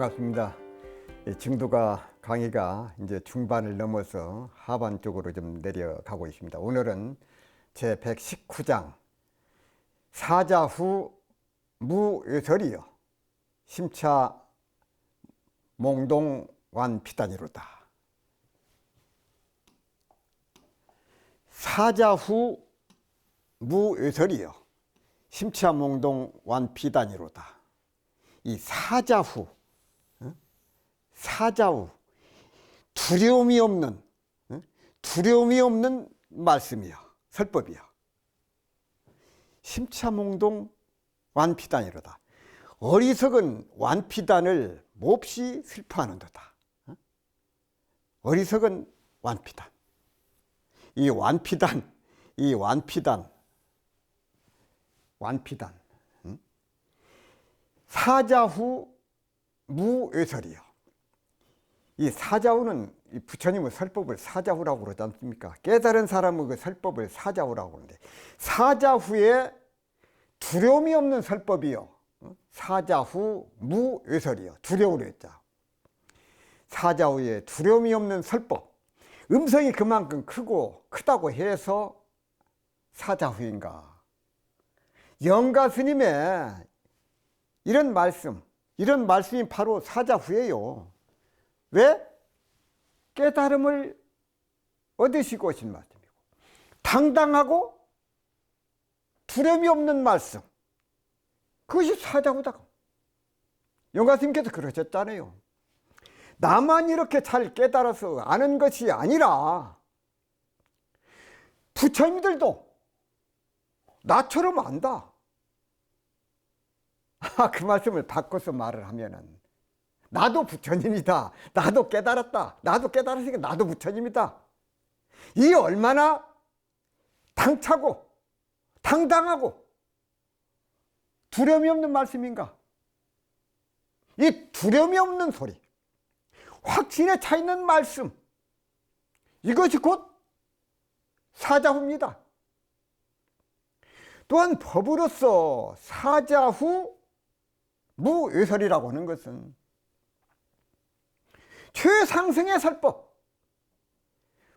반갑습니다. 증도가 강의가 이제 중반을 넘어서 하반 쪽으로 좀 내려가고 있습니다. 오늘은 제 119장 사자후 무외설이여 심차 몽동완피단이로다. 사자후 무외설이여 심차 몽동완피단이로다. 이 사자후, 사자후, 두려움이 없는 말씀이야, 설법이야. 심차몽동 완피단이로다. 어리석은 완피단을 몹시 슬퍼하는도다. 어리석은 완피단. 이 완피단. 사자후 무외설이요. 이 사자후는 이 부처님의 설법을 사자후라고 그러지 않습니까? 깨달은 사람의 그 설법을 사자후라고 그러는데, 사자후에 두려움이 없는 설법이요. 사자후 무외설이요. 두려우려 했자. 사자후에 두려움이 없는 설법. 음성이 그만큼 크다고 해서 사자후인가? 영가 스님의 이런 말씀이 바로 사자후예요. 왜? 깨달음을 얻으시고 오신 말씀이고, 당당하고 두려움이 없는 말씀, 그것이 사자후다. 영가스님께서 그러셨잖아요. 나만 이렇게 잘 깨달아서 아는 것이 아니라 부처님들도 나처럼 안다. 그 말씀을 바꿔서 말을 하면은, 나도 부처님이다, 나도 깨달았다, 나도 깨달았으니까 나도 부처님이다, 이 얼마나 당차고 당당하고 두려움이 없는 말씀인가. 이 두려움이 없는 소리, 확신에 차 있는 말씀, 이것이 곧 사자후입니다. 또한 법으로서 사자후 무외설이라고 하는 것은 최상승의 설법,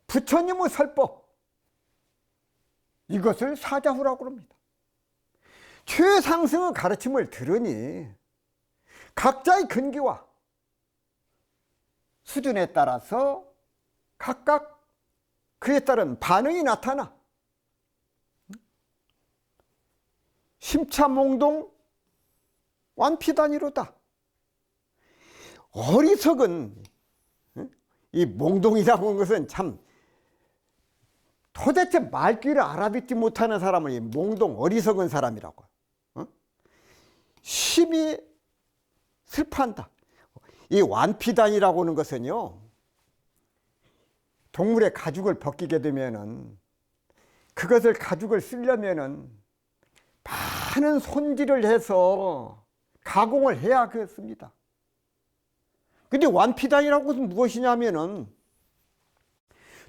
부처님의 설법, 이것을 사자후라고 합니다. 최상승의 가르침을 들으니 각자의 근기와 수준에 따라서 각각 그에 따른 반응이 나타나 심차몽동 완피단이로다. 어리석은, 이 몽동이라고 하는 것은 참 도대체 말귀를 알아듣지 못하는 사람을 이 몽동, 어리석은 사람이라고. 심히 슬퍼한다. 이 완피단이라고 하는 것은요, 동물의 가죽을 벗기게 되면은, 그것을 가죽을 쓰려면은 많은 손질을 해서 가공을 해야 그렇습니다. 근데 완피단이라는 것은 무엇이냐면은,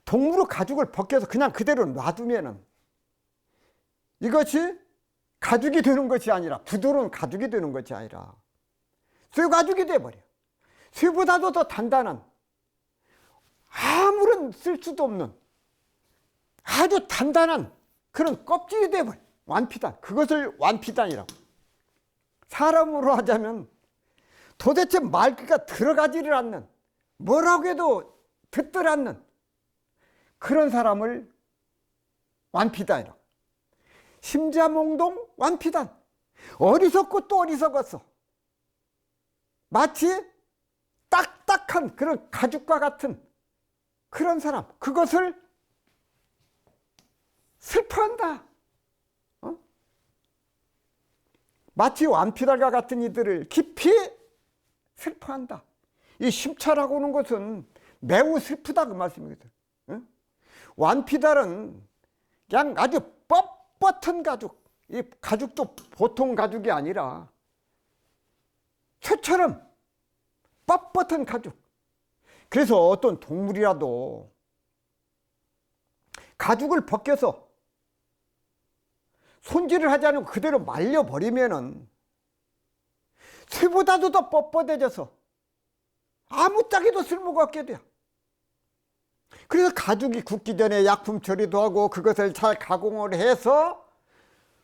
동물의 가죽을 벗겨서 그냥 그대로 놔두면은 이것이 가죽이 되는 것이 아니라, 부드러운 가죽이 되는 것이 아니라 쇠가죽이 돼버려. 쇠보다도 더 단단한, 아무런 쓸 수도 없는 아주 단단한 그런 껍질이 돼버려. 완피단, 그것을 완피단이라고. 사람으로 하자면 도대체 말귀가 들어가지를 않는, 뭐라고 해도 듣들 않는 그런 사람을 완피단이라고. 심자몽동 완피단. 어리석고 또 어리석었어. 마치 딱딱한 그런 가죽과 같은 그런 사람, 그것을 슬퍼한다. 마치 완피단과 같은 이들을 깊이 슬퍼한다. 이 심차라고 하는 것은 매우 슬프다, 그 말씀이거든. 완피단은 그냥 아주 뻣뻣한 가죽, 이 가죽도 보통 가죽이 아니라 쇠처럼 뻣뻣한 가죽. 그래서 어떤 동물이라도 가죽을 벗겨서 손질을 하지 않고 그대로 말려버리면은 쇠보다도 더 뻣뻣해져서 아무짝에도 쓸모가 없게 돼. 그래서 가죽이 굳기 전에 약품 처리도 하고 그것을 잘 가공을 해서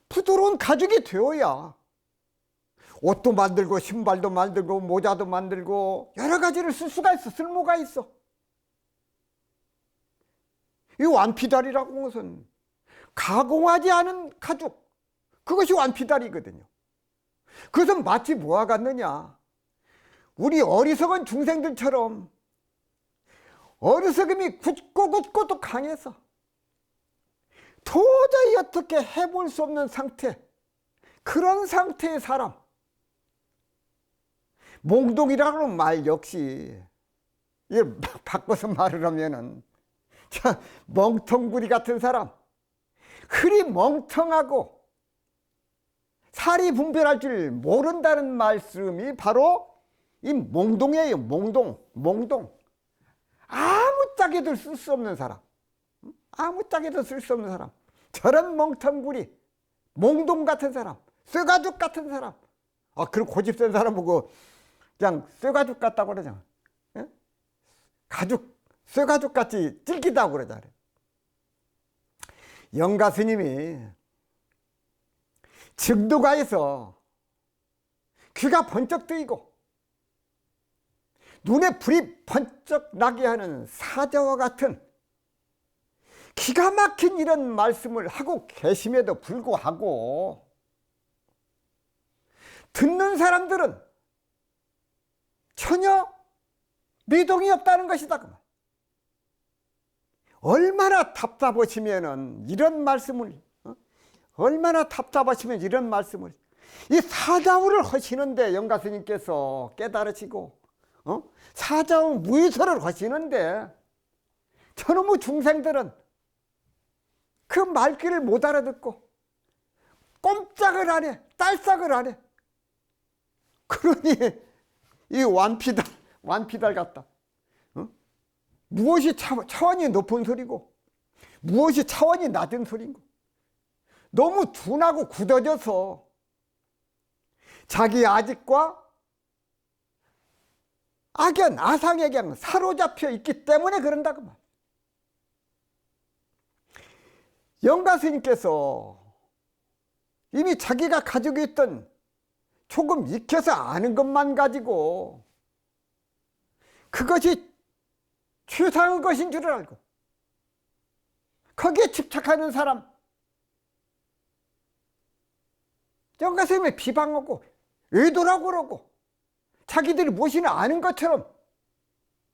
부드러운 가죽이 되어야 옷도 만들고 신발도 만들고 모자도 만들고 여러 가지를 쓸 수가 있어. 쓸모가 있어. 이 완피다리라고 하는 것은 가공하지 않은 가죽, 그것이 완피다리거든요. 그것은 마치 뭐와 같느냐, 우리 어리석은 중생들처럼 어리석음이 굳고 또 강해서 도저히 어떻게 해볼 수 없는 상태, 그런 상태의 사람. 몽동이라는 말 역시 이게 바꿔서 말을 하면은 멍텅구리 같은 사람, 흐리 멍텅하고 살이 분별할 줄 모른다는 말씀이 바로 이 몽동이에요. 몽동. 아무짝에도 쓸 수 없는 사람, 아무짝에도 쓸 수 없는 사람, 저런 멍텅구리 몽동 같은 사람, 쇠가죽 같은 사람. 그리고 고집센 사람 보고 그냥 쇠가죽 같다고 그러잖아. 예? 쇠가죽 같이 찔기다고 그러잖아요. 영가 스님이 증도가에서 귀가 번쩍 뜨이고 눈에 불이 번쩍 나게 하는 사자와 같은 기가 막힌 이런 말씀을 하고 계심에도 불구하고 듣는 사람들은 전혀 미동이 없다는 것이다. 얼마나 답답하시면은 이런 말씀을, 얼마나 답답하시면 이런 말씀을, 이 사자우를 하시는데 영가 스님께서 깨달으시고 사자우 무의서를 하시는데 저놈의 중생들은 그 말귀를 못 알아듣고 꼼짝을 안 해, 딸싹을 안 해. 그러니 이 완피달 같다. 무엇이 차원이 높은 소리고 무엇이 차원이 낮은 소리고, 너무 둔하고 굳어져서 자기 아직과 악연, 아상에 그냥 사로잡혀 있기 때문에 그런다고 말. 영가 스님께서 이미 자기가 가지고 있던 조금 익혀서 아는 것만 가지고 그것이 최상의 것인 줄을 알고 거기에 집착하는 사람, 영가 스님을 비방하고 의도라고 그러고 자기들이 무엇이나 아는 것처럼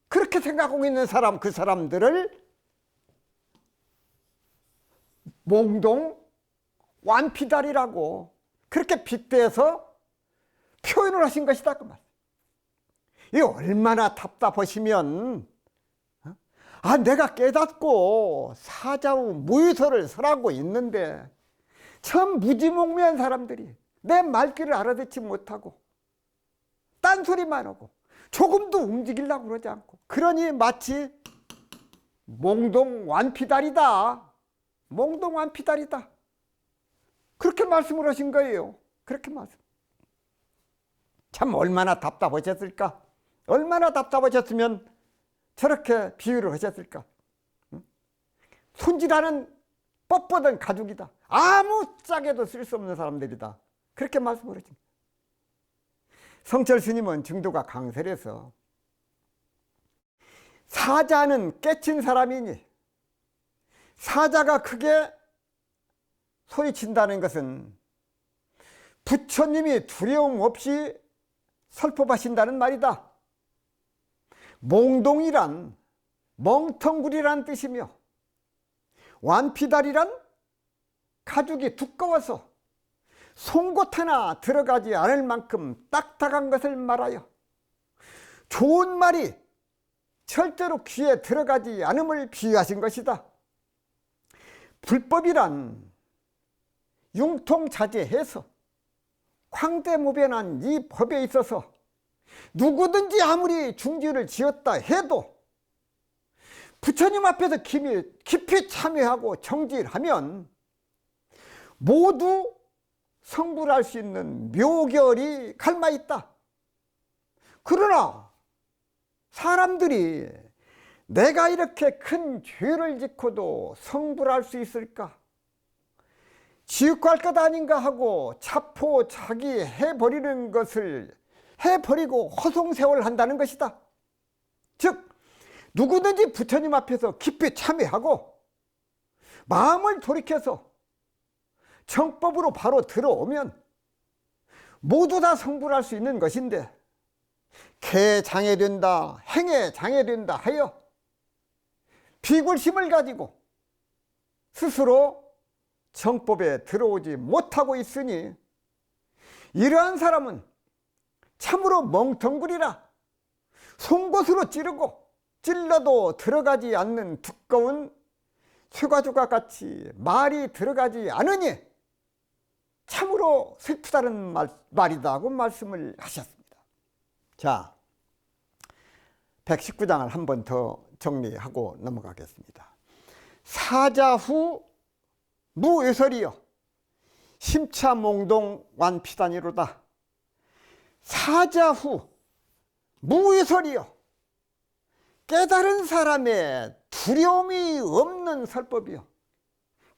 그렇게 생각하고 있는 사람, 그 사람들을 몽동 완피달이라고 그렇게 빗대서 표현을 하신 것이다 그 말. 이 얼마나 답답하시면 내가 깨닫고 사자우 무의서를 설하고 있는데 참 무지몽매한 사람들이 내 말귀를 알아듣지 못하고 딴소리만 하고 조금도 움직이려고 그러지 않고, 그러니 마치 몽동 완피달이다, 몽동 완피달이다, 그렇게 말씀을 하신 거예요. 그렇게 말씀. 참 얼마나 답답하셨을까? 얼마나 답답하셨으면 저렇게 비유를 하셨을까? 손질하는 뻣뻣한 가죽이다, 아무짝에도 쓸 수 없는 사람들이다, 그렇게 말씀을 하십니다. 성철 스님은 증도가 강설해서 사자는 깨친 사람이니 사자가 크게 소리친다는 것은 부처님이 두려움 없이 설법하신다는 말이다. 몽동이란 멍텅구리란 뜻이며 완피달이란 가죽이 두꺼워서 송곳 하나 들어가지 않을 만큼 딱딱한 것을 말하여 좋은 말이 절대로 귀에 들어가지 않음을 비유하신 것이다. 불법이란 융통자제해서 광대무변한 이 법에 있어서 누구든지 아무리 중지를 지었다 해도 부처님 앞에서 깊이 참여하고 정진하면 모두 성불할 수 있는 묘결이 갈마 있다. 그러나 사람들이 내가 이렇게 큰 죄를 짓고도 성불할 수 있을까? 지옥 갈 것 아닌가 하고 자포자기해버리는 것을 해버리고 허송세월한다는 것이다. 즉 누구든지 부처님 앞에서 깊이 참회하고 마음을 돌이켜서 정법으로 바로 들어오면 모두 다 성불할 수 있는 것인데, 개장애된다, 행애장애된다 하여 비굴심을 가지고 스스로 정법에 들어오지 못하고 있으니, 이러한 사람은 참으로 멍텅구리라 송곳으로 찌르고 찔러도 들어가지 않는 두꺼운 쇠가죽과 같이 말이 들어가지 않으니 참으로 슬프다는 말이다 고 말씀을 하셨습니다. 자, 119장을 한 번 더 정리하고 넘어가겠습니다. 사자후 무외설이여 심차몽동 완피단이로다. 사자후 무외설이여, 깨달은 사람의 두려움이 없는 설법이요.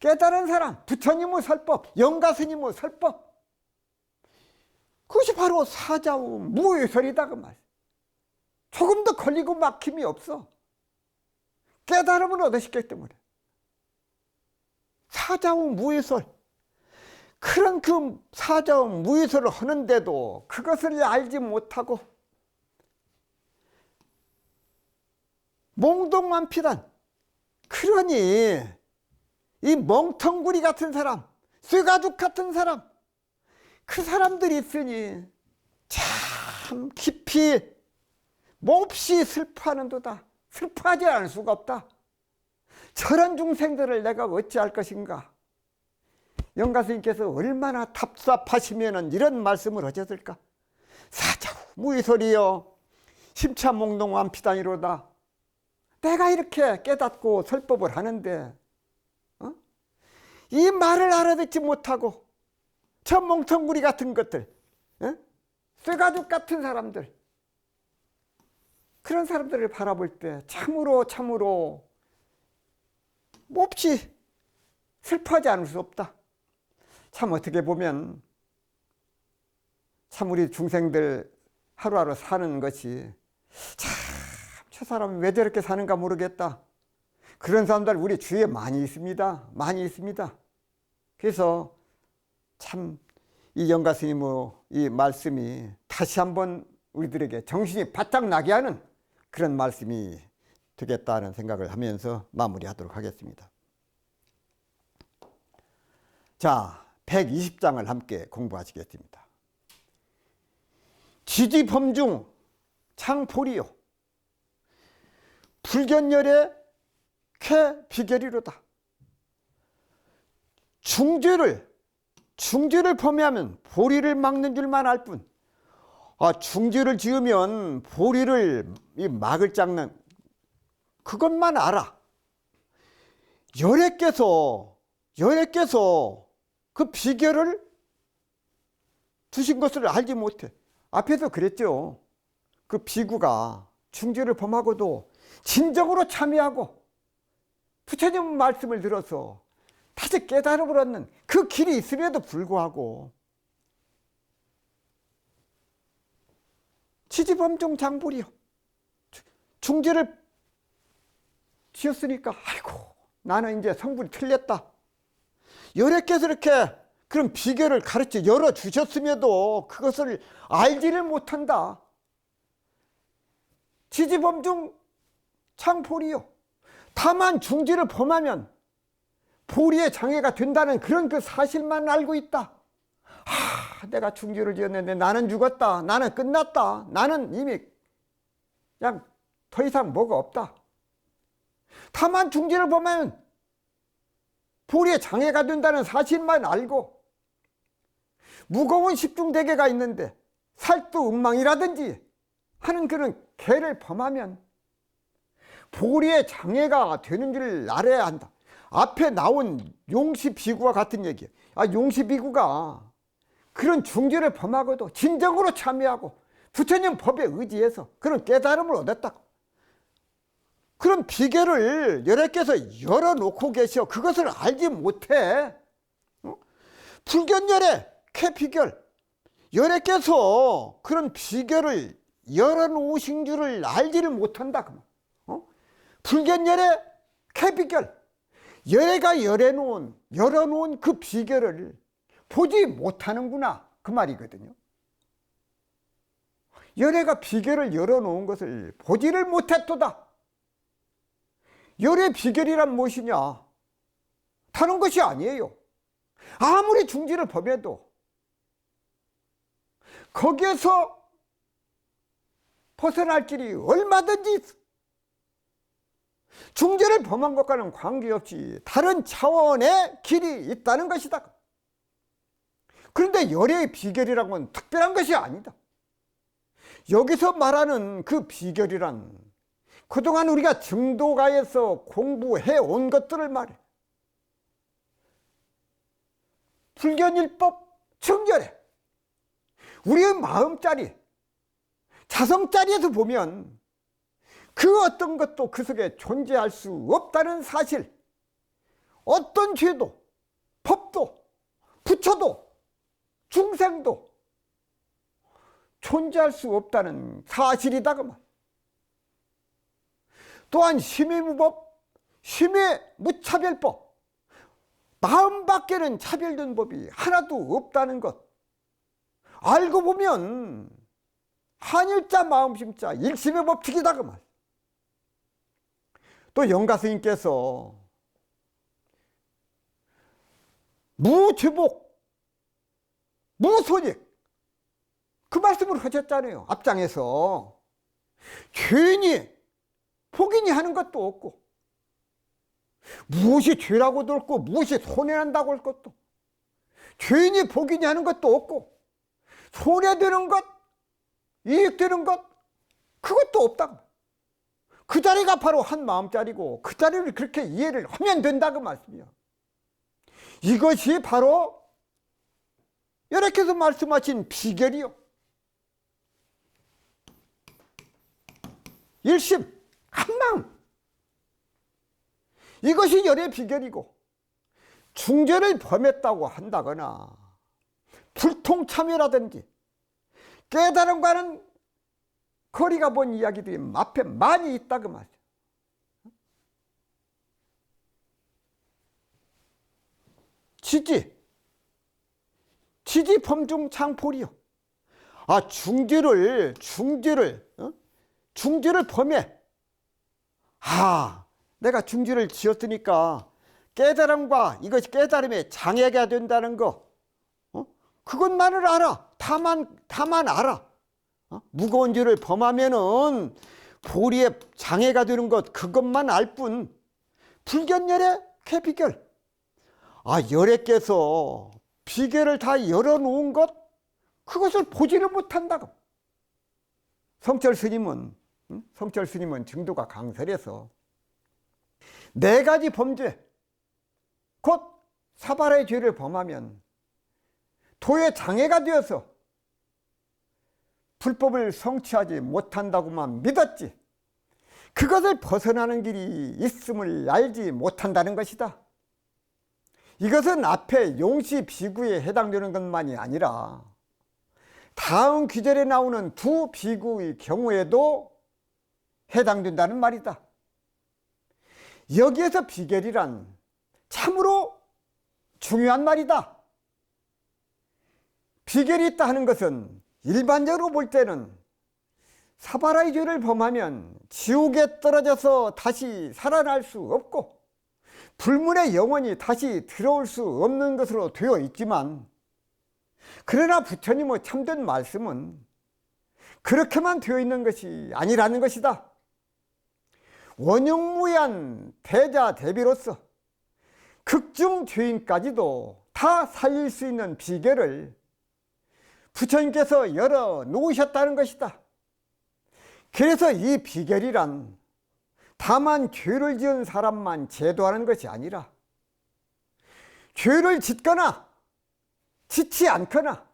깨달은 사람, 부처님의 설법, 영가스님의 설법, 그것이 바로 사자후 무외설이다 그 말. 조금 더 걸리고 막힘이 없어. 깨달음을 얻으셨기 때문에. 사자후 무외설, 그런 그 사자후 무외설을 하는데도 그것을 알지 못하고 몽동만피단, 그러니 이 멍텅구리 같은 사람, 쇠가죽 같은 사람, 그 사람들이 있으니 참 깊이 몹시 슬퍼하는도다. 슬퍼하지 않을 수가 없다. 저런 중생들을 내가 어찌할 것인가. 영가스님께서 얼마나 답답하시면 이런 말씀을 하셨을까. 사자후 무외설이여 심차몽동완피단이로다. 내가 이렇게 깨닫고 설법을 하는데 이 말을 알아듣지 못하고 저 멍텅구리 같은 것들, 쇠가죽 같은 사람들, 그런 사람들을 바라볼 때 참으로 몹시 슬퍼하지 않을 수 없다. 참 어떻게 보면 참 우리 중생들 하루하루 사는 것이 참 저 사람은 왜 저렇게 사는가 모르겠다. 그런 사람들 우리 주위에 많이 있습니다. 많이 있습니다. 그래서 참 이 영가스님의 이 말씀이 다시 한번 우리들에게 정신이 바짝 나게 하는 그런 말씀이 되겠다는 생각을 하면서 마무리하도록 하겠습니다. 자, 120장을 함께 공부하시겠습니다. 지지범중 창포리요 불견열의 쾌비결이로다. 중죄를 범하면 보리를 막는 줄만 알 뿐, 중죄를 지으면 보리를 막을 짝는 그것만 알아. 열애께서 그 비결을 두신 것을 알지 못해. 앞에서 그랬죠. 그 비구가 중죄를 범하고도 진정으로 참여하고 부처님 말씀을 들어서 다시 깨달음을 얻는 그 길이 있음에도 불구하고 지지범중 장불이요, 중죄를 지었으니까 아이고 나는 이제 성불이 틀렸다. 열애께서 이렇게 그런 비결을 가르쳐 열어주셨음에도 그것을 알지를 못한다. 지지범중 창포리요, 다만 중죄를 범하면 보리의 장애가 된다는 그런 그 사실만 알고 있다. 내가 중죄를 지었는데 나는 죽었다, 나는 끝났다, 나는 이미 그냥 더 이상 뭐가 없다. 다만 중죄를 범하면 보리의 장애가 된다는 사실만 알고 무거운 십중대계가 있는데 살도 음망이라든지 하는 그런 개를 범하면 보리의 장애가 되는 줄 알아야 한다. 앞에 나온 용시비구와 같은 얘기예요. 용시비구가 그런 중죄를 범하고도 진정으로 참여하고 부처님 법에 의지해서 그런 깨달음을 얻었다고. 그럼 비결을 여러께서 열어놓고 계셔. 그것을 알지 못해. 불견열의 캐비결, 여러께서 그런 비결을 열어놓으신 줄을 알지를 못한다. 불견열의 캐비결, 여래가 열어놓은 그 비결을 보지 못하는구나, 그 말이거든요. 여래가 비결을 열어놓은 것을 보지를 못했도다. 열의 비결이란 무엇이냐? 다른 것이 아니에요. 아무리 중지를 범해도 거기에서 벗어날 길이 얼마든지 있어. 중죄를 범한 것과는 관계없이 다른 차원의 길이 있다는 것이다. 그런데 열의 비결이라고는 특별한 것이 아니다. 여기서 말하는 그 비결이란 그동안 우리가 증도가에서 공부해 온 것들을 말해. 불견일법 정결해. 우리의 마음자리, 자성자리에서 보면 그 어떤 것도 그 속에 존재할 수 없다는 사실, 어떤 죄도, 법도, 부처도, 중생도 존재할 수 없다는 사실이다 그 말. 또한 심의무법, 심의무차별법, 마음 밖에는 차별된 법이 하나도 없다는 것. 알고 보면 한일자 마음심자 일심의 법칙이다 그 말. 또 영가 스님께서 무죄복, 무손익 그 말씀을 하셨잖아요. 앞장에서 죄인이 복인이 하는 것도 없고, 무엇이 죄라고도 없고, 무엇이 손해난다고 할 것도, 죄인이 복인이 하는 것도 없고, 손해되는 것, 이익되는 것, 그것도 없다. 그 자리가 바로 한 마음자리고, 그 자리를 그렇게 이해를 하면 된다 그 말씀이야. 이것이 바로 여러께서 말씀하신 비결이요. 일심 한마음, 이것이 열의 비결이고, 중죄를 범했다고 한다거나 불통참여라든지 깨달음과는 거리가 먼 이야기들이 앞에 많이 있다 그 말이야. 지지 범중 창포리요. 아, 중죄를 범해. 아, 내가 중죄를 지었으니까 깨달음과 이것이 깨달음의 장애가 된다는 거, 그것만을 알아. 다만 알아. 무거운 죄를 범하면은 보리에 장애가 되는 것, 그것만 알 뿐. 불견열의 캐비결. 아, 열애께서 비결을 다 열어놓은 것, 그것을 보지를 못한다고. 성철 스님은 증도가 강설해서 4가지 범죄, 곧 사발의 죄를 범하면 도의 장애가 되어서 불법을 성취하지 못한다고만 믿었지, 그것을 벗어나는 길이 있음을 알지 못한다는 것이다. 이것은 앞에 용시 비구에 해당되는 것만이 아니라 다음 귀절에 나오는 두 비구의 경우에도 해당된다는 말이다. 여기에서 비결이란 참으로 중요한 말이다. 비결이 있다 하는 것은 일반적으로 볼 때는 사바라의 죄를 범하면 지옥에 떨어져서 다시 살아날 수 없고 불문의 영혼이 다시 들어올 수 없는 것으로 되어 있지만, 그러나 부처님의 참된 말씀은 그렇게만 되어 있는 것이 아니라는 것이다. 원흉무한 대자 대비로서 극중 죄인까지도 다 살릴 수 있는 비결을 부처님께서 열어 놓으셨다는 것이다. 그래서 이 비결이란 다만 죄를 지은 사람만 제도하는 것이 아니라 죄를 짓거나 짓지 않거나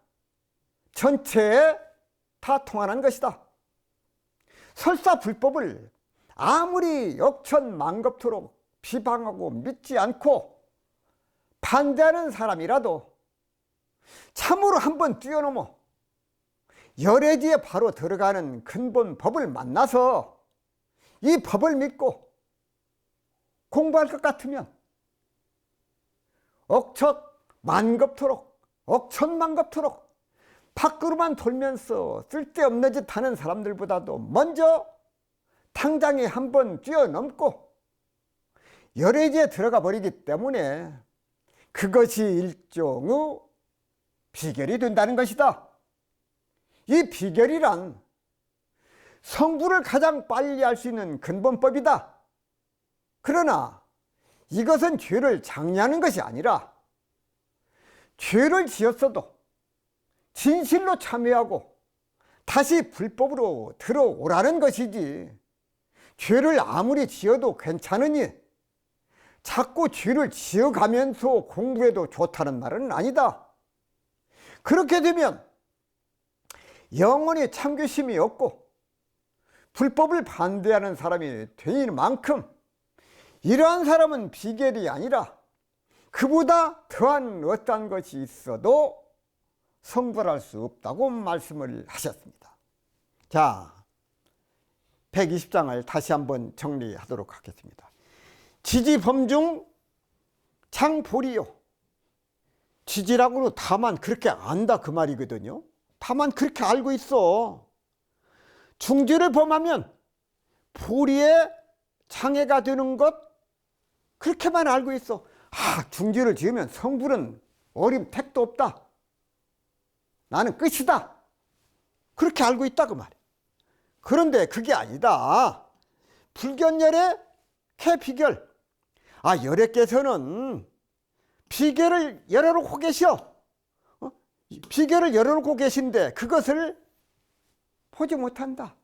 전체에 다 통하는 것이다. 설사 불법을 아무리 역천만겁토록 비방하고 믿지 않고 반대하는 사람이라도 참으로 한번 뛰어넘어 열애지에 바로 들어가는 근본 법을 만나서 이 법을 믿고 공부할 것 같으면 억척만겁토록 억천만겁토록 밖으로만 돌면서 쓸데없는 짓 하는 사람들보다도 먼저 당장에 한번 뛰어넘고 열애지에 들어가 버리기 때문에 그것이 일종의 비결이 된다는 것이다. 이 비결이란 성부를 가장 빨리 알 수 있는 근본법이다. 그러나 이것은 죄를 장려하는 것이 아니라 죄를 지었어도 진실로 참여하고 다시 불법으로 들어오라는 것이지, 죄를 아무리 지어도 괜찮으니 자꾸 죄를 지어가면서 공부해도 좋다는 말은 아니다. 그렇게 되면 영원히 참교심이 없고 불법을 반대하는 사람이 되는 만큼 이러한 사람은 비결이 아니라 그보다 더한 어떠한 것이 있어도 성불할 수 없다고 말씀을 하셨습니다. 자, 120장을 다시 한번 정리하도록 하겠습니다. 지지범중 장보리요. 지지라고는 다만 그렇게 안다 그 말이거든요. 다만 그렇게 알고 있어. 중지를 범하면 보리에 장애가 되는 것, 그렇게만 알고 있어. 중지를 지으면 성불은 어림 택도 없다, 나는 끝이다, 그렇게 알고 있다 그 말이야. 그런데 그게 아니다. 불견열의 개비결, 열애께서는 비결을 열어놓고 계셔. 비결을 열어놓고 계신데 그것을 보지 못한다.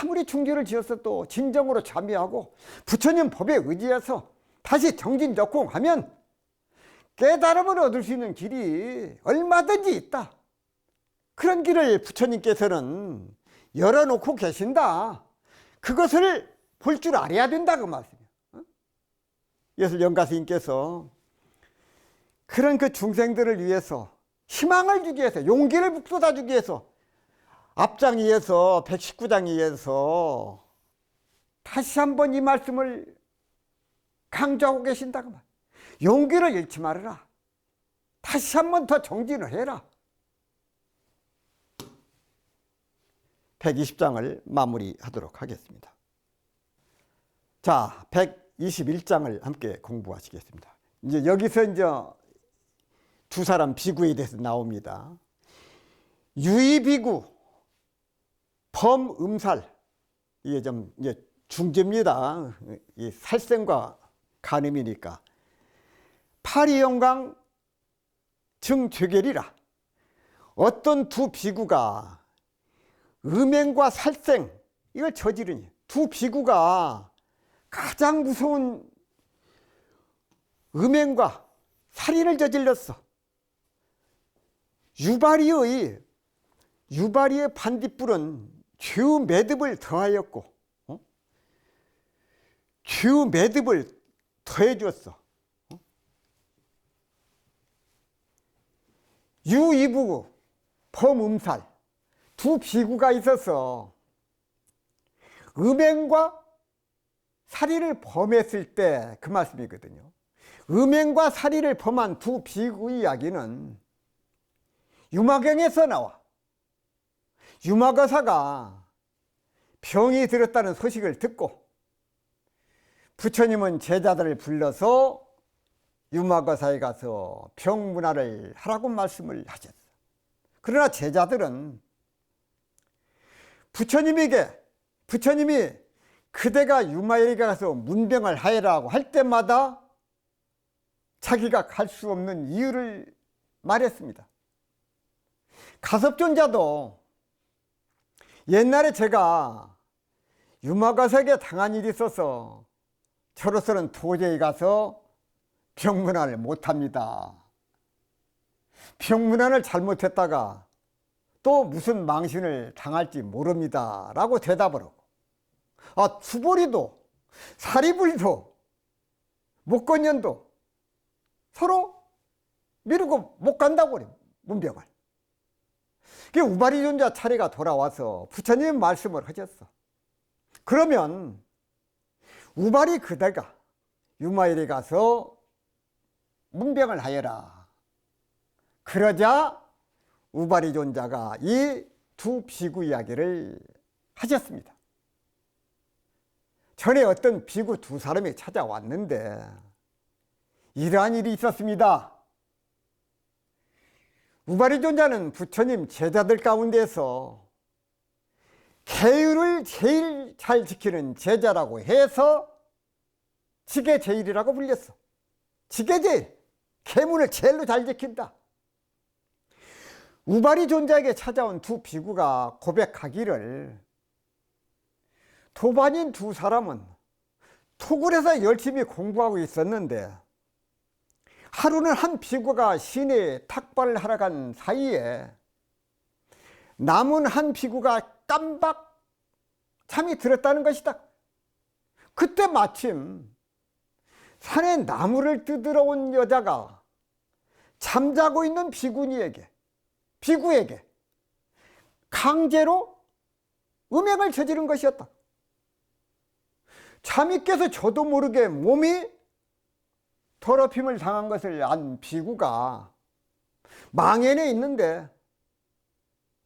아무리 중지를 지었어도 진정으로 참여하고 부처님 법에 의지해서 다시 정진적공하면 깨달음을 얻을 수 있는 길이 얼마든지 있다. 그런 길을 부처님께서는 열어놓고 계신다. 그것을 볼 줄 알아야 된다 그 말씀이에요. 예술연가스님께서 그런 그 중생들을 위해서 희망을 주기 위해서, 용기를 북돋아 주기 위해서 앞장위에서 119장위에서 다시 한번 이 말씀을 강조하고 계신다고 말. 용기를 잃지 말아라. 다시 한번 더 정진을 해라. 120장을 마무리하도록 하겠습니다. 자, 121장을 함께 공부하시겠습니다. 이제 여기서 이제 두 사람 비구에 대해서 나옵니다. 유의비구, 범음살, 이게 좀 이제 중재입니다. 이 살생과 간음이니까. 파리영광 증죄결이라. 어떤 두 비구가 음행과 살생, 이걸 저지르니, 두 비구가 가장 무서운 음행과 살인을 저질렀어. 유발이의 반딧불은 죄의 매듭을 더하였고, 죄의 매듭을 더해 주었어. 유이부, 범음살, 두 비구가 있어서 음행과 살인을 범했을 때 그 말씀이거든요. 음행과 살인을 범한 두 비구 이야기는 유마경에서 나와. 유마거사가 병이 들었다는 소식을 듣고 부처님은 제자들을 불러서 유마거사에 가서 병문안을 하라고 말씀을 하셨어요. 그러나 제자들은 부처님이 그대가 유마에게 가서 문병을 하라고 할 때마다 자기가 갈 수 없는 이유를 말했습니다. 가섭존자도 옛날에 제가 유마거사에게 당한 일이 있어서 저로서는 도저히 가서 병문안을 못합니다. 병문안을 잘못했다가 또 무슨 망신을 당할지 모릅니다 라고 대답을 하고, 수보리도 사리불도 목건년도 서로 미루고 못 간다고 그래, 문병을. 우바리존자 차례가 돌아와서 부처님 말씀을 하셨어. 그러면 우바리 그대가 유마일에 가서 문병을 하여라. 그러자 우바리존자가 이 두 비구 이야기를 하셨습니다. 전에 어떤 비구 두 사람이 찾아왔는데 이러한 일이 있었습니다. 우바리존자는 부처님 제자들 가운데서 계율을 제일 잘 지키는 제자라고 해서 지계제일이라고 불렸어. 지계제일, 계문을 제일로 잘 지킨다. 우바리존자에게 찾아온 두 비구가 고백하기를 도반인 두 사람은 토굴에서 열심히 공부하고 있었는데 하루는 한 비구가 시내에 탁발을 하러 간 사이에 남은 한 비구가 깜박 잠이 들었다는 것이다. 그때 마침 산에 나무를 뜯으러 온 여자가 잠자고 있는 비구에게 강제로 음행을 저지른 것이었다. 잠이 깨서 저도 모르게 몸이 더럽힘을 당한 것을 안 비구가 망연에 있는데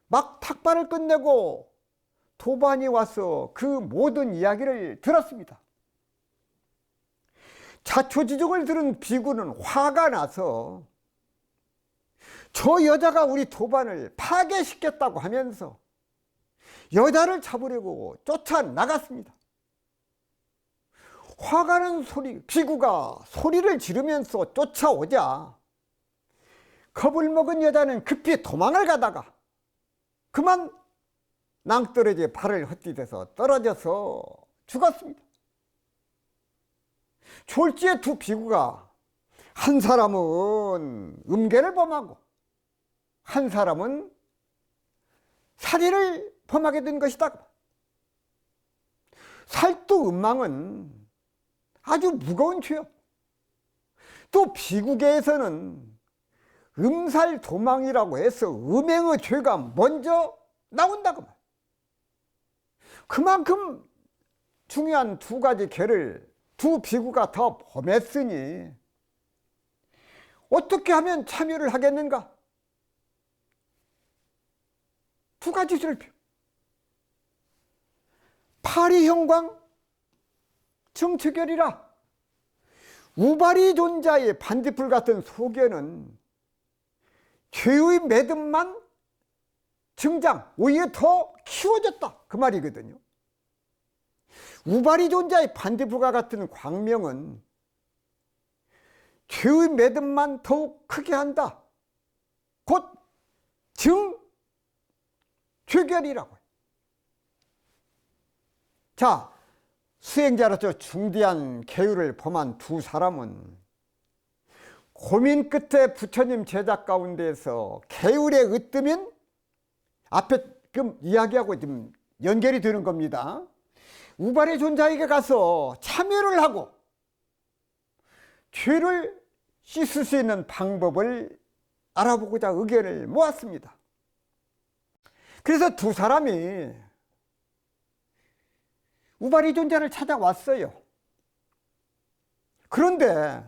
막 탁발을 끝내고 도반이 와서 그 모든 이야기를 들었습니다. 자초지종을 들은 비구는 화가 나서 저 여자가 우리 도반을 파괴시켰다고 하면서 여자를 잡으려고 쫓아나갔습니다. 화가 난 비구가 소리를 지르면서 쫓아오자 겁을 먹은 여자는 급히 도망을 가다가 그만 낭떠러지에 발을 헛디뎌서 떨어져서 죽었습니다. 졸지에 두 비구가 한 사람은 음계를 범하고 한 사람은 살인을 범하게 된 것이다. 살도음망은 아주 무거운 죄요. 또 비구계에서는 음살도망이라고 해서 음행의 죄가 먼저 나온다고 말. 그만큼 중요한 두 가지 죄를 두 비구가 더 범했으니 어떻게 하면 참여를 하겠는가? 두 가지 절표. 파리형광 정체결이라. 우바리존자의 반딧불 같은 소견은 죄의 매듭만 증장, 오히려 더 키워졌다 그 말이거든요. 우바리존자의 반딧불과 같은 광명은 죄의 매듭만 더욱 크게 한다. 곧 증죄결이라고 해요. 자, 수행자로서 중대한 계율을 범한 두 사람은 고민 끝에 부처님 제자 가운데서 계율에 으뜸인 앞에 지금 이야기하고 좀 연결이 되는 겁니다. 우바리존자에게 가서 참여를 하고 죄를 씻을 수 있는 방법을 알아보고자 의견을 모았습니다. 그래서 두 사람이 우바리존자를 찾아왔어요. 그런데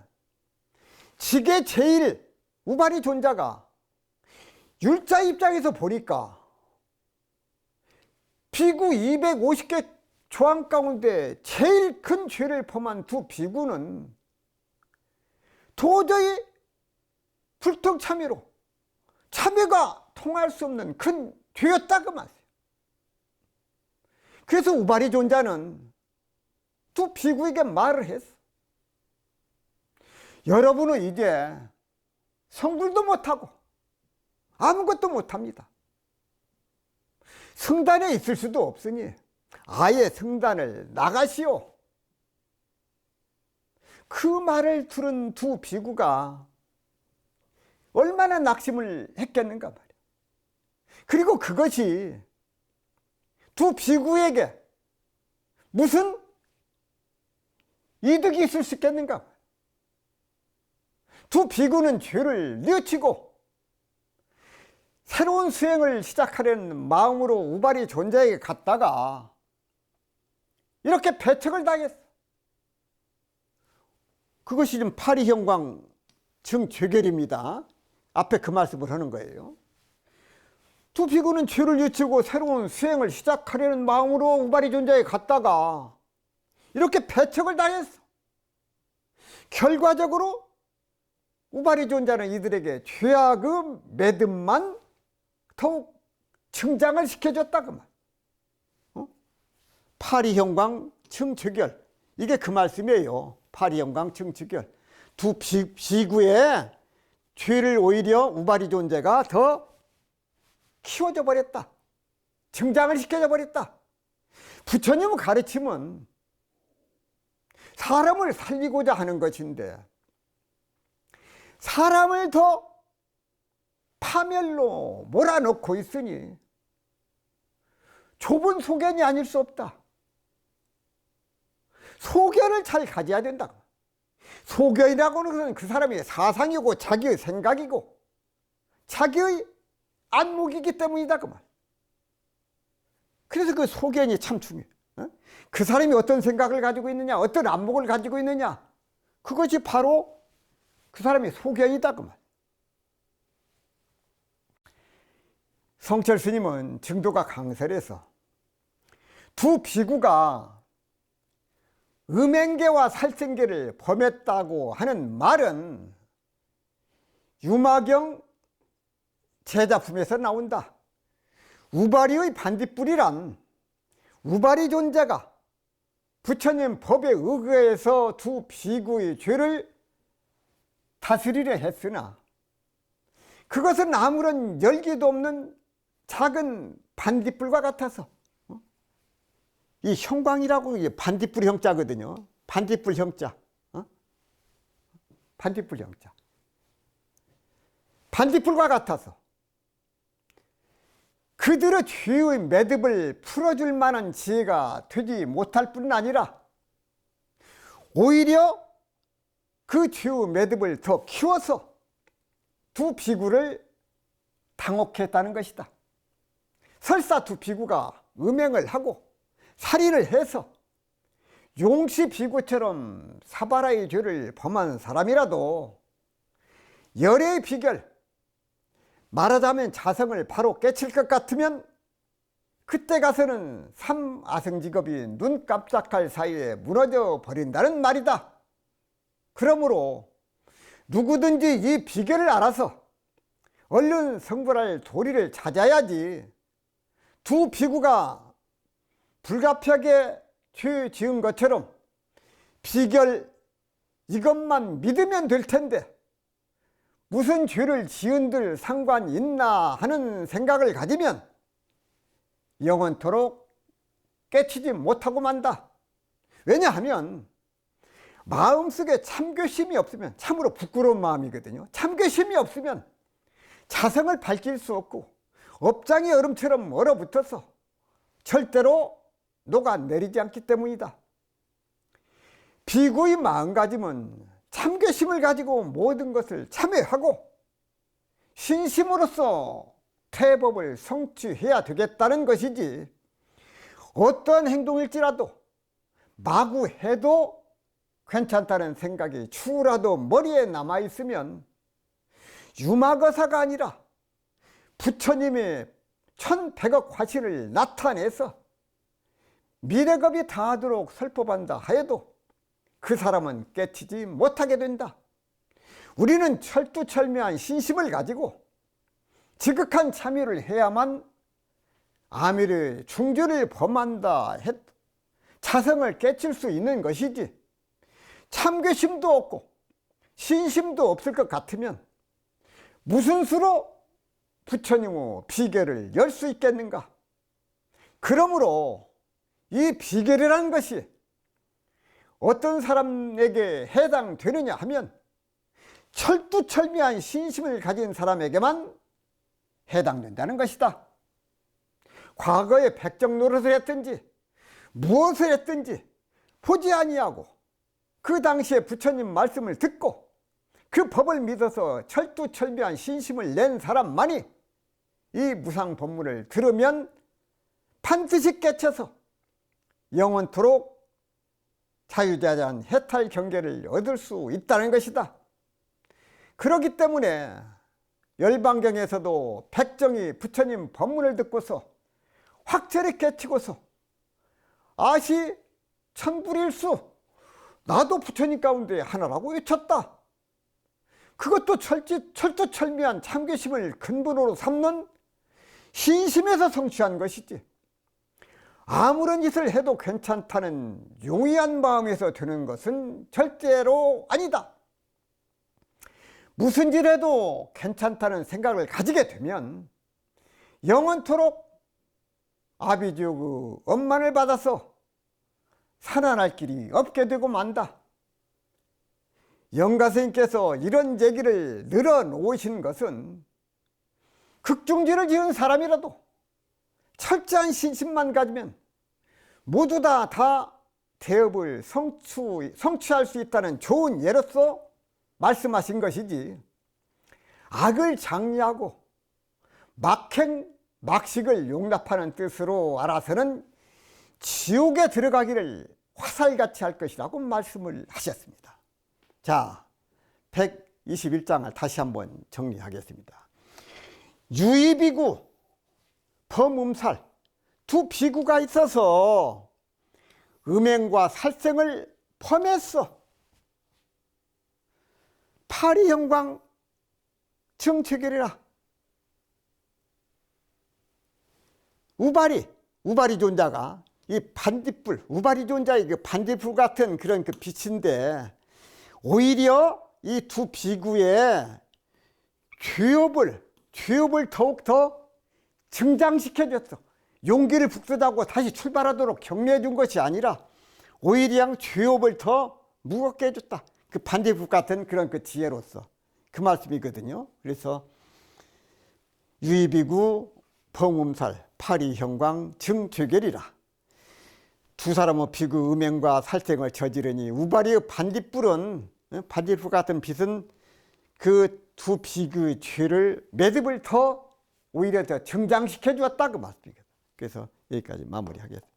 지게 제일 우바리존자가 율자 입장에서 보니까 비구 250개 조항 가운데 제일 큰 죄를 범한 두 비구는 도저히 불통참여로 참여가 통할 수 없는 큰 죄였다고 말이에요. 그래서 우바리존자는 두 비구에게 말을 했어. 여러분은 이제 성불도 못하고 아무것도 못합니다. 성단에 있을 수도 없으니 아예 성단을 나가시오. 그 말을 들은 두 비구가 얼마나 낙심을 했겠는가 말이야. 그리고 그것이 두 비구에게 무슨 이득이 있을 수 있겠는가? 두 비구는 죄를 뉘우치고 새로운 수행을 시작하려는 마음으로 우발이 존재에게 갔다가 이렇게 배척을 당했어. 그것이 좀 파리형광 증죄결입니다. 앞에 그 말씀을 하는 거예요. 두 비구는 죄를 뉘우치고 새로운 수행을 시작하려는 마음으로 우발이 존재에 갔다가 이렇게 배척을 당했어. 결과적으로 우발이 존재는 이들에게 죄악의 매듭만 더욱 증장을 시켜줬다 그 말. 파리형광 증죄결, 이게 그 말씀이에요. 파리형광 증죄결. 두 비구의 죄를 오히려 우발이 존재가 더 키워져 버렸다. 증장을 시켜져 버렸다. 부처님의 가르침은 사람을 살리고자 하는 것인데 사람을 더 파멸로 몰아넣고 있으니 좁은 소견이 아닐 수 없다. 소견을 잘 가져야 된다. 소견이라고 하는 것은 그 사람의 사상이고 자기의 생각이고 자기의 안목이기 때문이다 그 말. 그래서 그 소견이 참 중요해. 그 사람이 어떤 생각을 가지고 있느냐, 어떤 안목을 가지고 있느냐, 그것이 바로 그 사람의 소견이다 그 말. 성철 스님은 증도가 강설에서 두 비구가 음행계와 살생계를 범했다고 하는 말은 유마경 제자품에서 나온다. 우발이의 반딧불이란 우발이 존재가 부처님 법에 의거해서 두 비구의 죄를 다스리려 했으나 그것은 아무런 열기도 없는 작은 반딧불과 같아서, 이 형광이라고 반딧불 형자거든요. 반딧불 형자. 반딧불 형자. 반딧불과 같아서 그들의 죄의 매듭을 풀어줄 만한 지혜가 되지 못할 뿐 아니라 오히려 그 죄의 매듭을 더 키워서 두 비구를 당혹해 했다는 것이다. 설사 두 비구가 음행을 하고 살인을 해서 용시 비구처럼 사바라의 죄를 범한 사람이라도 열애의 비결, 말하자면 자성을 바로 깨칠 것 같으면 그때 가서는 삼아성직업이 눈 깜짝할 사이에 무너져 버린다는 말이다. 그러므로 누구든지 이 비결을 알아서 얼른 성불할 도리를 찾아야지 두 비구가 불가피하게 죄 지은 것처럼 비결 이것만 믿으면 될 텐데 무슨 죄를 지은들 상관 있나 하는 생각을 가지면 영원토록 깨치지 못하고 만다. 왜냐하면 마음속에 참교심이 없으면, 참으로 부끄러운 마음이거든요. 참교심이 없으면 자성을 밝힐 수 없고 업장의 얼음처럼 얼어붙어서 절대로 녹아내리지 않기 때문이다. 비구의 마음가짐은 참교심을 가지고 모든 것을 참회하고 신심으로써 태법을 성취해야 되겠다는 것이지, 어떠한 행동일지라도 마구 해도 괜찮다는 생각이 추후라도 머리에 남아있으면 유마거사가 아니라 부처님의 1100억 화신을 나타내서 미래겁이 다하도록 설법한다 하여도 그 사람은 깨치지 못하게 된다. 우리는 철두철미한 신심을 가지고 지극한 참여를 해야만 아미를 중죄를 범한다 해도 자성을 깨칠 수 있는 것이지, 참교심도 없고 신심도 없을 것 같으면 무슨 수로 부처님의 비결을 열 수 있겠는가. 그러므로 이 비결이라는 것이 어떤 사람에게 해당되느냐 하면 철두철미한 신심을 가진 사람에게만 해당된다는 것이다. 과거에 백정 노릇을 했든지 무엇을 했든지 보지 아니하고 그 당시에 부처님 말씀을 듣고 그 법을 믿어서 철두철미한 신심을 낸 사람만이 이 무상법문을 들으면 반드시 깨쳐서 영원토록 자유자재한 해탈 경계를 얻을 수 있다는 것이다. 그렇기 때문에 열반경에서도 백정이 부처님 법문을 듣고서 확철히 깨치고서 아시 천불일수, 나도 부처님 가운데 하나라고 외쳤다. 그것도 철두철미한 참교심을 근본으로 삼는 신심에서 성취한 것이지, 아무런 짓을 해도 괜찮다는 용이한 마음에서 되는 것은 절대로 아니다. 무슨 짓 해도 괜찮다는 생각을 가지게 되면 영원토록 아비지옥의 엄만을 받아서 살아날 길이 없게 되고 만다. 영가스님께서 이런 얘기를 늘어놓으신 것은 극중지를 지은 사람이라도 철저한 신심만 가지면 모두 다 대업을 성취할 수 있다는 좋은 예로서 말씀하신 것이지, 악을 장려하고 막식을 용납하는 뜻으로 알아서는 지옥에 들어가기를 화살같이 할 것이라고 말씀을 하셨습니다. 자, 121장을 다시 한번 정리하겠습니다. 유의비구, 범음살 두 비구가 있어서 음행과 살생을 범했어. 파리형광 정체결이라. 우바리 존자가 이 반딧불, 우바리 존자의 그 반딧불 같은 그런 그 빛인데, 오히려 이 두 비구의 죄업을 더욱더 증장시켜줬어. 용기를 북돋하고 다시 출발하도록 격려해 준 것이 아니라 오히려 죄업을 더 무겁게 해줬다. 그 반딧불 같은 그런 그 지혜로서 그 말씀이거든요. 그래서 유의비구, 범음살, 파리형광, 증죄결이라. 두 사람의 비구 음행과 살생을 저지르니 우바리의 반딧불은, 반딧불 같은 빛은 그 두 비구의 죄를 매듭을 더 오히려 더 증장시켜 주었다 그 말씀이거든. 그래서 여기까지 마무리하겠습니다.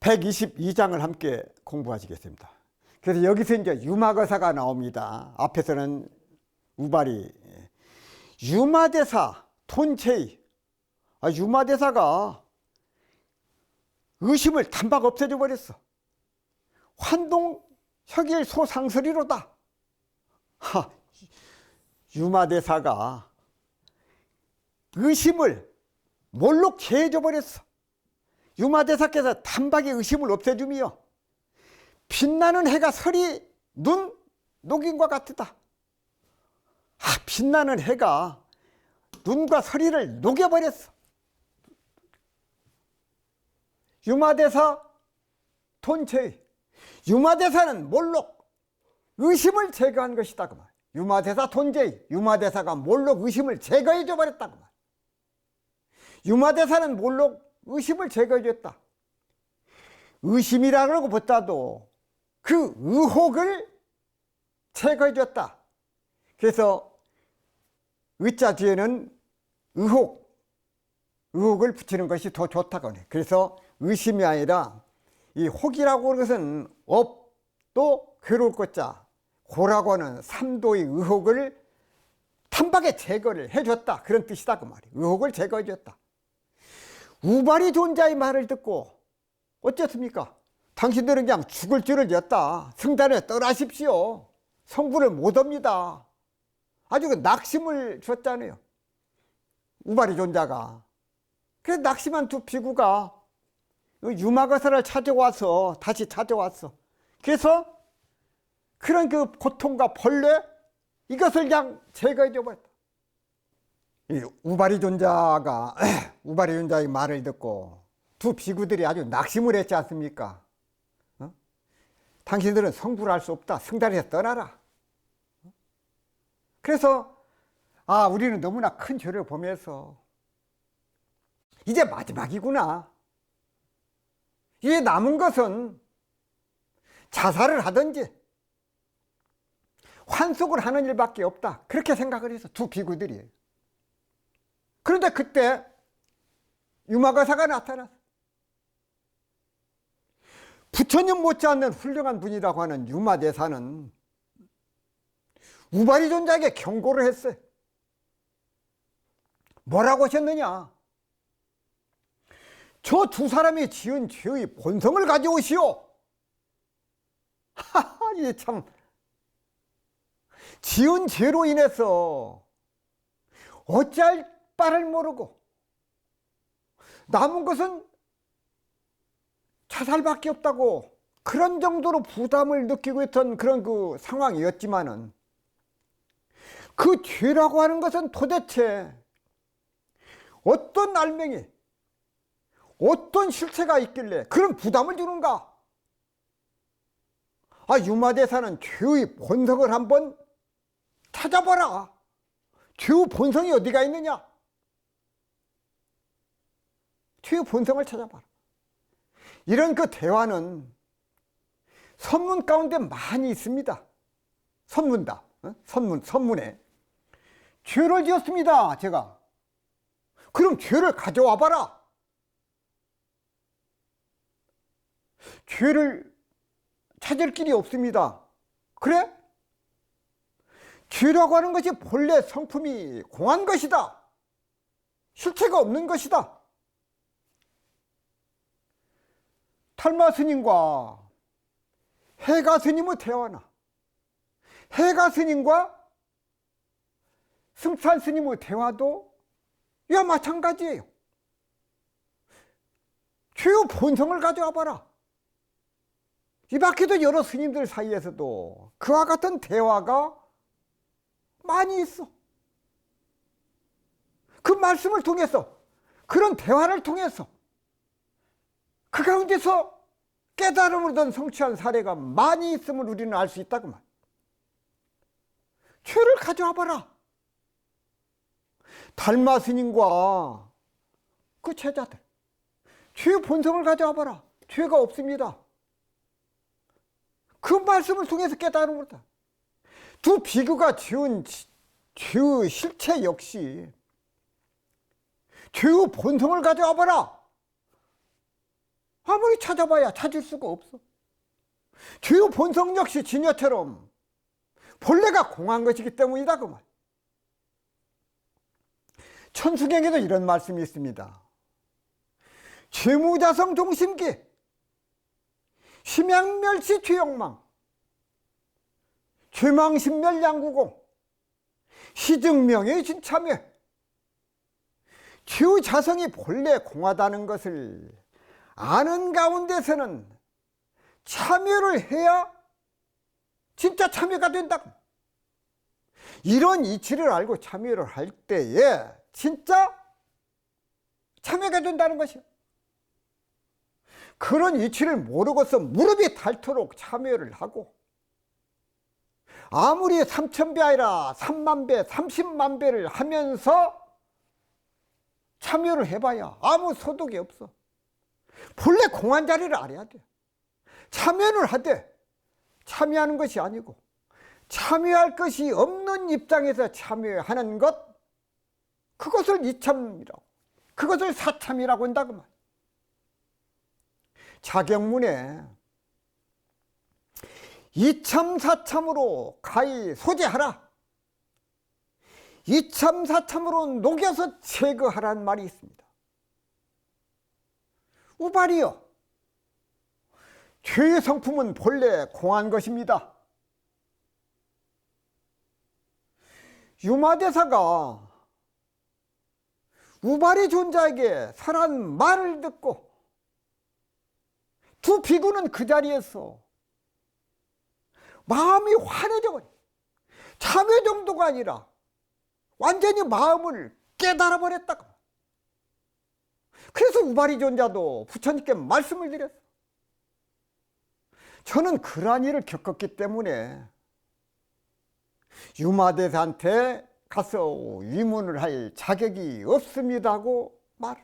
122장을 함께 공부하시겠습니다. 그래서 여기서 이제 유마거사가 나옵니다. 앞에서는 우바리, 유마대사 톤체이. 유마대사가 의심을 단박 없애줘 버렸어. 환동 혁일 소상설이로다. 유마대사가 의심을 몰록케 해줘 버렸어. 유마대사께서 단박에 의심을 없애주며 빛나는 해가 서리 눈 녹인과 같으다. 빛나는 해가 눈과 서리를 녹여버렸어. 유마대사 톤체이. 유마대사는 몰록 의심을 제거한 것이다 그 말. 유마대사 톤제이. 유마대사가 몰록 의심을 제거해줘 버렸다 그 말. 유마대사는 몰록 의심을 제거해줬다. 의심이라고 보다도 그 의혹을 제거해줬다. 그래서 의자 뒤에는 의혹을 붙이는 것이 더 좋다고 해. 그래서 의심이 아니라 이 혹이라고 하는 것은 업도 괴로울 것자, 고라고 하는 삼도의 의혹을 단박에 제거를 해줬다. 그런 뜻이다 그 말이에요. 의혹을 제거해줬다. 우바리 존자의 말을 듣고 어쨌습니까? 당신들은 그냥 죽을 줄을 졌다. 승단에 떠나십시오. 성불을 못합니다. 아주 그 낙심을 줬잖아요. 우바리 존자가. 그래서 낙심한 두 비구가 유마거사를 찾아와서 다시 찾아왔어. 그래서 그런 그 고통과 벌레 이것을 그냥 제거해줘 버렸다. 이 우바리 존자의 말을 듣고 두 비구들이 아주 낙심을 했지 않습니까? 당신들은 성불할 수 없다. 승단에서 떠나라. 그래서 우리는 너무나 큰 죄를 범해서 이제 마지막이구나. 이 남은 것은 자살을 하든지 환속을 하는 일밖에 없다, 그렇게 생각을 해서 두 비구들이. 그런데 그때 유마거사가 나타났어. 부처님 못지않는 훌륭한 분이라고 하는 유마대사는 우바리존자에게 경고를 했어요. 뭐라고 하셨느냐? 저 두 사람이 지은 죄의 본성을 가져오시오. 하하, 이게 참, 지은 죄로 인해서 어찌할 바를 모르고 남은 것은 자살밖에 없다고 그런 정도로 부담을 느끼고 있던 그런 그 상황이었지만은, 그 죄라고 하는 것은 도대체 어떤 알맹이, 어떤 실체가 있길래 그런 부담을 주는가? 아, 유마대사는 죄의 본성을 한번 찾아봐라. 죄의 본성이 어디가 있느냐? 죄의 본성을 찾아봐라. 이런 그 대화는 선문 가운데 많이 있습니다. 선문다. 선문에 죄를 지었습니다, 제가. 그럼 죄를 가져와 봐라. 죄를 찾을 길이 없습니다. 그래? 죄라고 하는 것이 본래 성품이 공한 것이다. 실체가 없는 것이다. 탈마 스님과 해가 스님의 대화나 해가 스님과 승찬 스님의 대화도 이와 마찬가지예요. 죄의 본성을 가져와 봐라. 이 밖에도 여러 스님들 사이에서도 그와 같은 대화가 많이 있어. 그 말씀을 통해서, 그런 대화를 통해서 그 가운데서 깨달음을 얻은 성취한 사례가 많이 있음을 우리는 알 수 있다고 말. 죄를 가져와 봐라. 달마 스님과 그 제자들, 죄의 본성을 가져와 봐라. 죄가 없습니다. 그 말씀을 통해서 깨달음을 얻다. 두 비구가 지은 죄의 실체 역시 죄의 본성을 가져와 봐라. 아무리 찾아봐야 찾을 수가 없어. 죄의 본성 역시 진여처럼 본래가 공한 것이기 때문이다 그 말. 천수경에도 이런 말씀이 있습니다. 죄무자성 동심기 심양멸시 죄욕망 죄망신멸 양구공 시증명의 진참회. 죄의 자성이 본래 공하다는 것을 아는 가운데서는 참여를 해야 진짜 참여가 된다. 이런 이치를 알고 참여를 할 때에 진짜 참여가 된다는 것이야. 그런 이치를 모르고서 무릎이 닳도록 참여를 하고, 아무리 3,000배 아니라 3만 배, 30만 배를 하면서 참여를 해봐야 아무 소득이 없어. 본래 공한 자리를 알아야 돼. 참여를 하되 참여하는 것이 아니고 참여할 것이 없는 입장에서 참여하는 것, 그것을 이참이라고, 그것을 사참이라고 한다고 말. 자경문에 이참사참으로 가히 소재하라, 이참사참으로 녹여서 제거하라는 말이 있습니다. 우발이여, 죄의 성품은 본래 공한 것입니다. 유마대사가 우발이 존자에게 설한 말을 듣고 두 비구는 그 자리에서 마음이 환해져 버려. 참회 정도가 아니라 완전히 마음을 깨달아 버렸다. 그래서 우발이 존자도 부처님께 말씀을 드렸어. 저는 그러한 일을 겪었기 때문에 유마대사한테 가서 위문을 할 자격이 없습니다 하고 말을.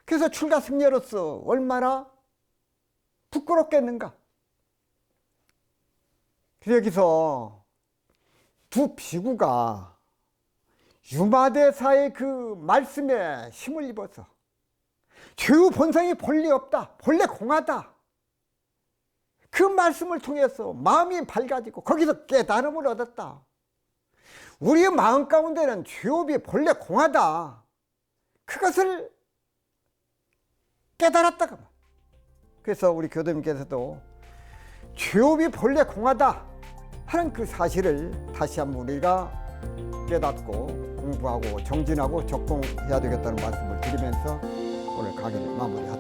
그래서 출가 승려로서 얼마나 부끄럽겠는가. 여기서 두 비구가 유마대사의 그 말씀에 힘을 입어서 죄의 본성이 본래 없다, 본래 공하다, 그 말씀을 통해서 마음이 밝아지고 거기서 깨달음을 얻었다. 우리의 마음 가운데는 죄업이 본래 공하다, 그것을 깨달았다가. 그래서 우리 교도님께서도 죄업이 본래 공하다 하는 그 사실을 다시 한번 우리가 깨닫고 공부하고 정진하고 적공해야 되겠다는 말씀을 드리면서 오늘 강의를 마무리하도록